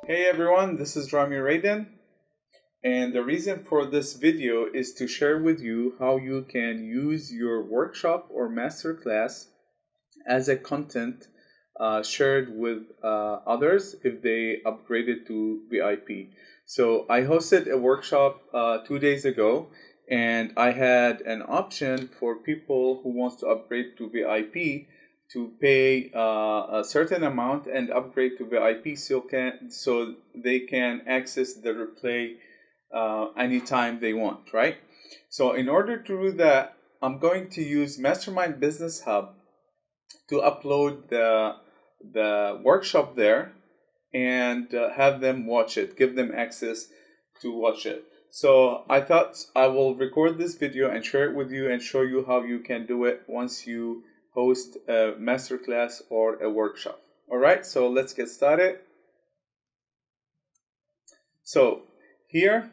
Hey everyone, this is Rami Raidan, and the reason for this video is to share with you how you can use your workshop or masterclass as a content shared with others if they upgraded to VIP. So I hosted a workshop 2 days ago, and I had an option for people who wants to upgrade to VIP to pay a certain amount and upgrade to VIP so they can access the replay anytime they want, right? So in order to do that, I'm going to use Mastermind Business Hub to upload the workshop there and have them watch it, give them access to watch it. So I thought I will record this video and share it with you and show you how you can do it once you host a masterclass or a workshop. All right, so let's get started. So here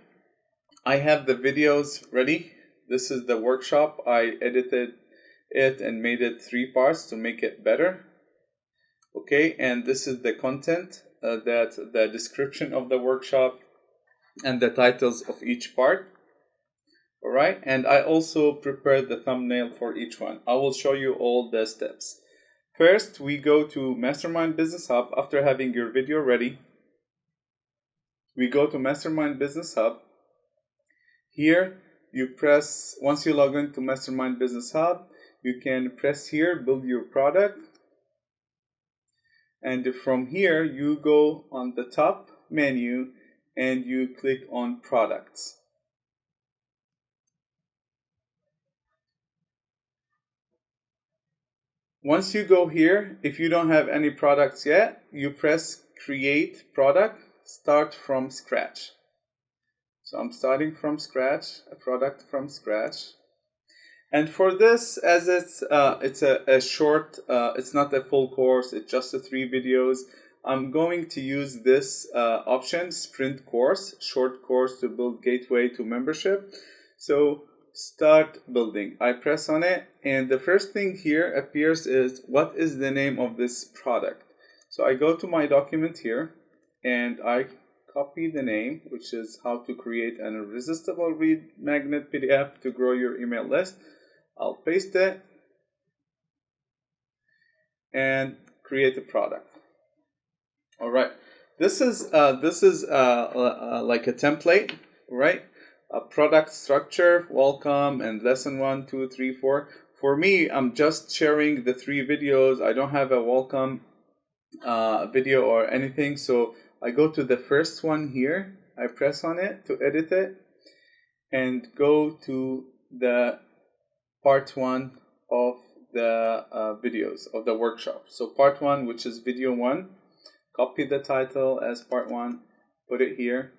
I have the videos ready. This is the workshop. I edited it and made it 3 parts to make it better. Okay, and this is the content, that the description of the workshop and the titles of each part. All right, and I also prepared the thumbnail for each one. I will show you all the steps. First, we go to Mastermind Business Hub. After having your video ready, we go to Mastermind Business Hub. Here you press, once you log into Mastermind Business Hub, you can press here, build your product. And from here, you go on the top menu and you click on products. Once you go here, if you don't have any products yet, you press create product, start from scratch. So I'm starting from scratch, a product from scratch. And for this, as it's a short, it's not a full course, it's just 3 videos. I'm going to use this option, sprint course, short course to build gateway to membership. So start building. I press on it, and the first thing here appears is what is the name of this product. So I go to my document here and I copy the name, which is how to create an irresistible lead magnet PDF to grow your email list. I'll paste it and create a product. All right, this is like a template, right? A product structure, welcome, and lesson 1, 2, 3, 4. For me, I'm just sharing the 3 videos. I don't have a welcome video or anything, so I go to the first one here. I press on it to edit it and go to the part 1 of the videos of the workshop. So part 1, which is video 1, copy the title as part 1, put it here,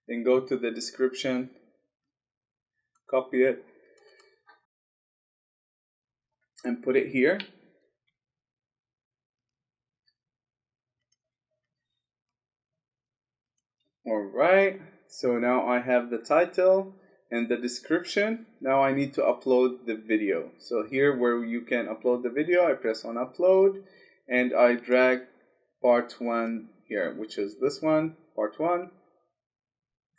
then go to the description, copy it, and put it here. All right, so now I have the title and the description. Now I need to upload the video. So here where you can upload the video, I press on upload and I drag part 1 here, which is this one, part 1.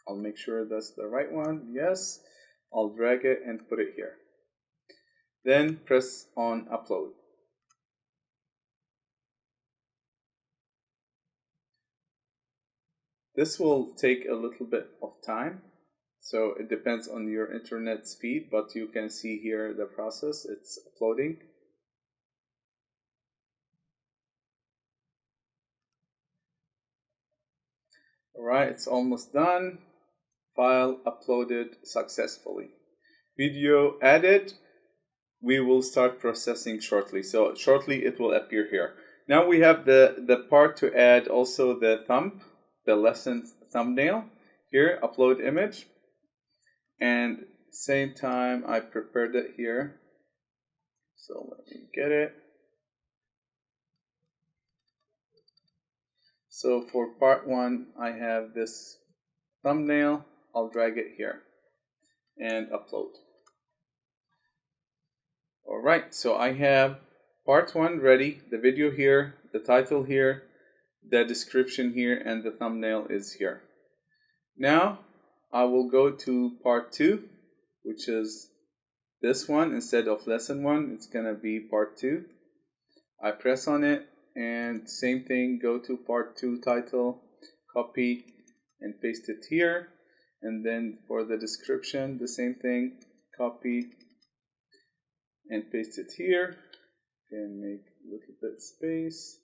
I'll make sure that's the right one. Yes, I'll drag it and put it here. Then press on upload. This will take a little bit of time, so it depends on your internet speed, but you can see here the process. It's uploading. All right, it's almost done. File uploaded successfully. Video added. We will start processing shortly. So shortly it will appear here. Now we have the part to add also the lesson thumbnail. Here, upload image. And same time I prepared it here. So let me get it. So for part 1, I have this thumbnail. I'll drag it here and upload. All right, so I have part 1 ready, the video here, the title here, the description here, and the thumbnail is here. Now I will go to part 2, which is this one. Instead of lesson 1, it's gonna be part 2. I press on it, and same thing, go to part 2 title, copy and paste it here. And then for the description, the same thing, copy and paste it here. And make a little bit space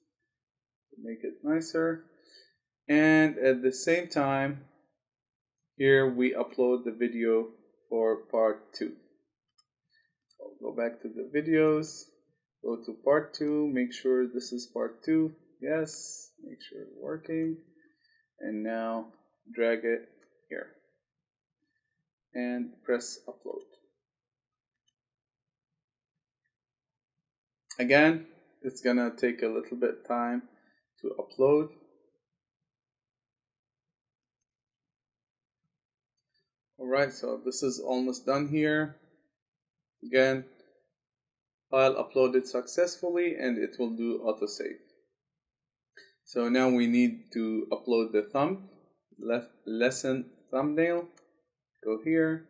to make it nicer. And at the same time, here we upload the video for part 2. I'll go back to the videos, go to part 2, make sure this is part 2. Yes, make sure it's working. And now drag it here and press upload. Again, it's gonna take a little bit time to upload. Alright, so this is almost done here. Again, file uploaded successfully, and it will do autosave. So now we need to upload the lesson thumbnail. Go here,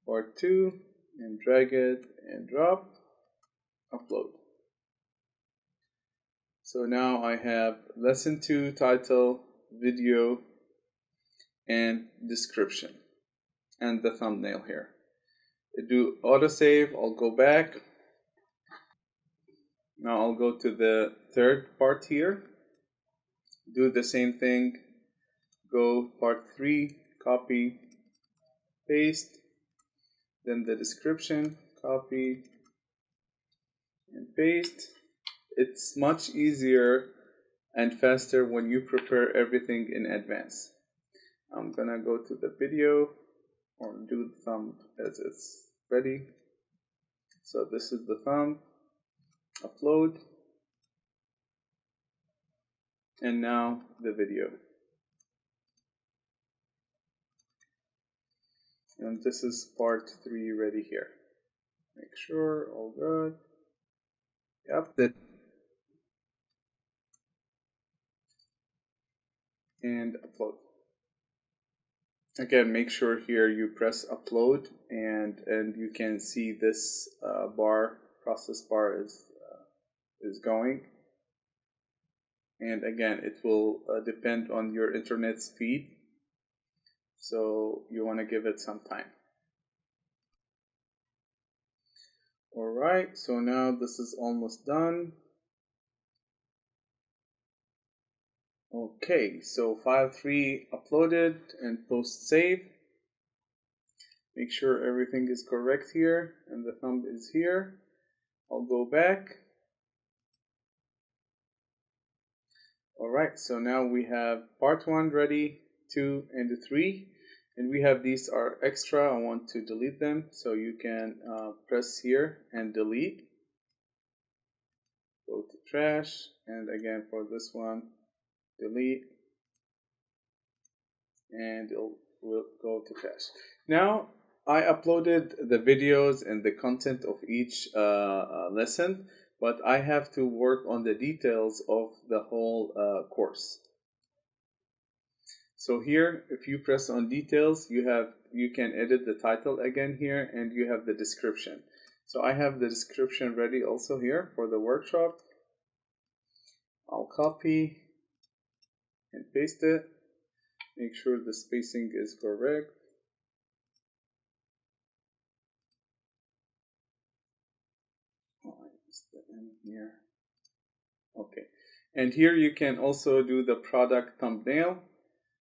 part 2, and drag it and drop, upload. So now I have lesson 2 title, video, and description, and the thumbnail here. Do autosave. I'll go back. Now I'll go to the third part here. Do the same thing. Go part 3, copy, paste, then the description, copy and paste. It's much easier and faster when you prepare everything in advance. I'm gonna go to the video, or do the thumb as it's ready. So this is the thumb, upload, and now the video. And this is part 3 ready here. Make sure all good. Yep. And upload. Again, make sure here you press upload, and you can see this process bar is going. And again, it will depend on your internet speed, so you want to give it some time. Alright, so now this is almost done. Okay, so file 3 uploaded and post save. Make sure everything is correct here, and the thumb is here. I'll go back. Alright, so now we have part 1 ready, 2 and 3, and we have these are extra. I want to delete them, so you can press here and delete. Go to trash, and again for this one, delete, and it will go to trash. Now I uploaded the videos and the content of each lesson, but I have to work on the details of the whole course. So here, if you press on details, you can edit the title again here, and you have the description. So I have the description ready also here for the workshop. I'll copy and paste it. Make sure the spacing is correct. Here. Okay, and here you can also do the product thumbnail.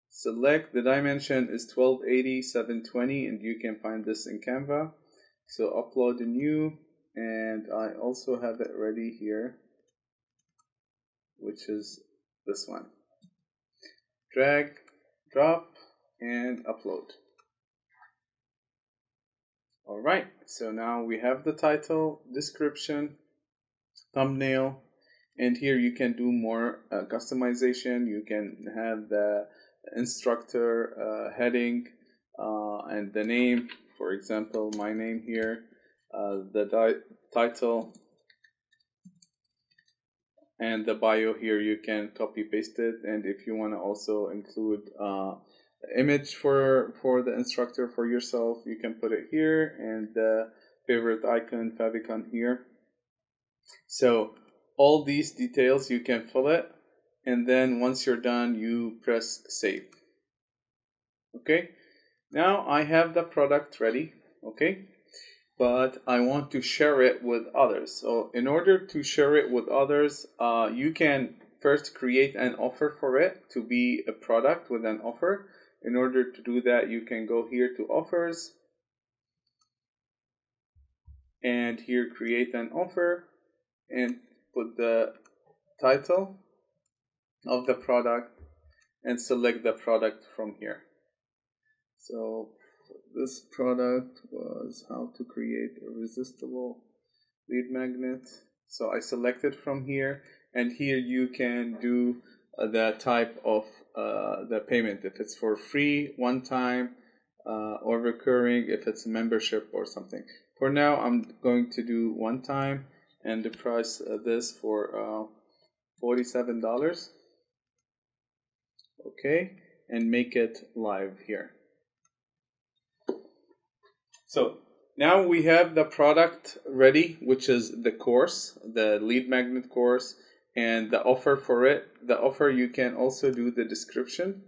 Select the dimension is 1280 720, and you can find this in Canva. So upload a new, and I also have it ready here, which is this one. Drag, drop, and upload. Alright, so now we have the title, description, thumbnail, and here you can do more customization. You can have the instructor heading and the name, for example my name here, the title, and the bio here you can copy paste it, and if you want to also include image for the instructor for yourself, you can put it here, and the favorite icon favicon here. So all these details you can fill it, and then once you're done you press save. Okay, now I have the product ready. Okay, but I want to share it with others. So in order to share it with others, you can first create an offer for it to be a product with an offer. In order to do that, you can go here to offers, and here create an offer, and put the title of the product and select the product from here. So this product was how to create a resistible lead magnet. So I selected from here, and here you can do the type of the payment, if it's for free, one time, or recurring, if it's a membership or something. For now, I'm going to do one time, and the price this for $47. Okay, and make it live here. So now we have the product ready, which is the course, the lead magnet course, and the offer for it. The offer, you can also do the description.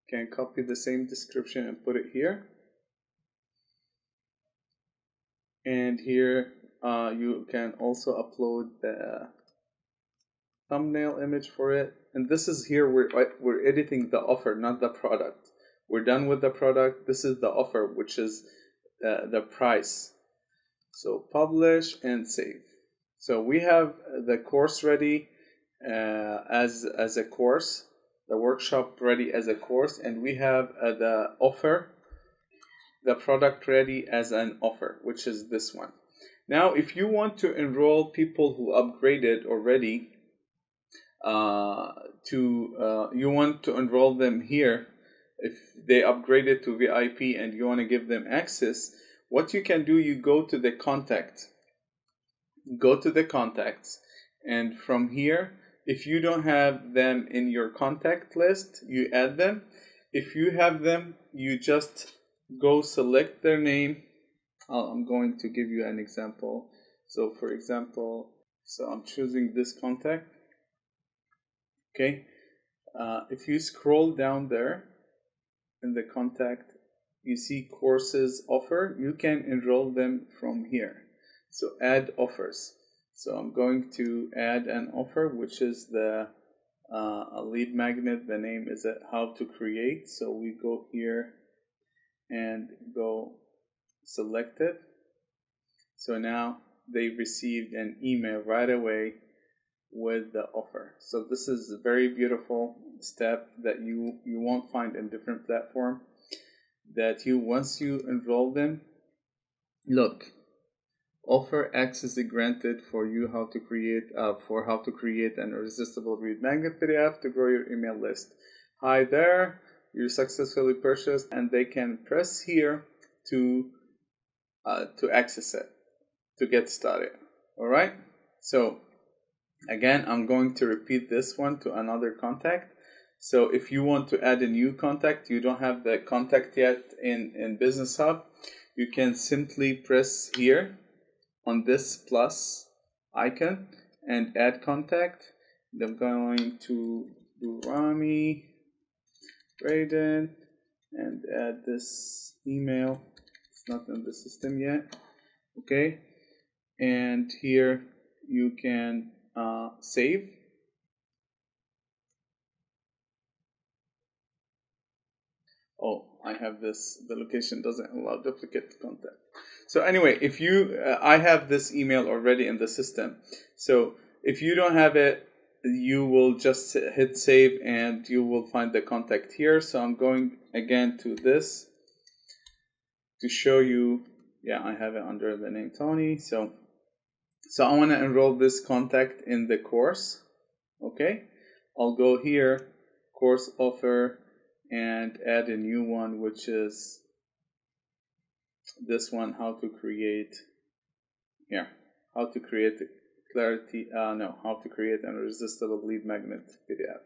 You can copy the same description and put it here. And here you can also upload the thumbnail image for it. And this is here we're editing the offer, not the product. We're done with the product. This is the offer, which is the price. So publish and save. So we have the course ready as a course, the workshop ready as a course, and we have the offer, the product ready as an offer, which is this one. Now, if you want to enroll people who upgraded already, you want to enroll them here. If they upgraded to VIP and you want to give them access, what you can do, you go to the contacts, and from here, if you don't have them in your contact list, you add them. If you have them, you just go select their name. I'm going to give you an example. So for example, so I'm choosing this contact. Okay, if you scroll down there in the contact, you see courses offer. You can enroll them from here. So add offers. So I'm going to add an offer, which is the a lead magnet. The name is how to create. So we go here and go select it. So now they received an email right away with the offer. So this is a very beautiful step that you won't find in different platform. That once you enroll them, look, offer access granted for you how to create an irresistible lead magnet PDF to grow your email list. Hi there, you successfully purchased, and they can press here to access it, to get started. All right. So again, I'm going to repeat this one to another contact. So if you want to add a new contact, you don't have the contact yet in Business Hub, you can simply press here on this plus icon and add contact. I'm going to do Rami, Raidan, and add this email. It's not in the system yet. Okay, and here you can save. Oh, I have this, the location doesn't allow duplicate contact. So anyway, if you, I have this email already in the system. So if you don't have it, you will just hit save and you will find the contact here. So I'm going again to this to show you, yeah, I have it under the name Tony. So I want to enroll this contact in the course. Okay, I'll go here, course offer, and add a new one, which is this one, how to create clarity, no, how to create an irresistible lead magnet PDF.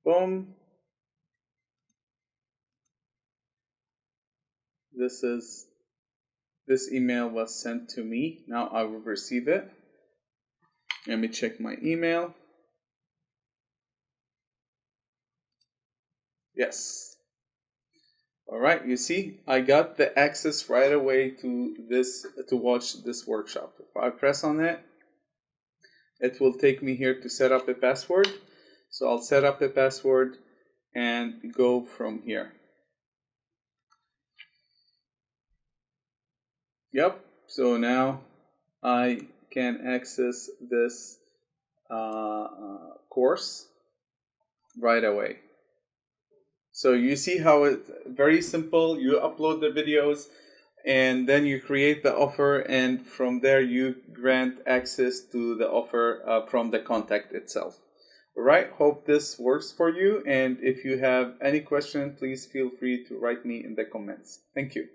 Boom. This email was sent to me. Now I will receive it. Let me check my email. Yes. All right, you see, I got the access right away to watch this workshop. If I press on it, it will take me here to set up a password. So I'll set up a password and go from here. Yep, so now I can access this course right away. So you see how it's very simple. You upload the videos and then you create the offer, and from there you grant access to the offer from the contact itself. All right, hope this works for you, and if you have any question, please feel free to write me in the comments. Thank you.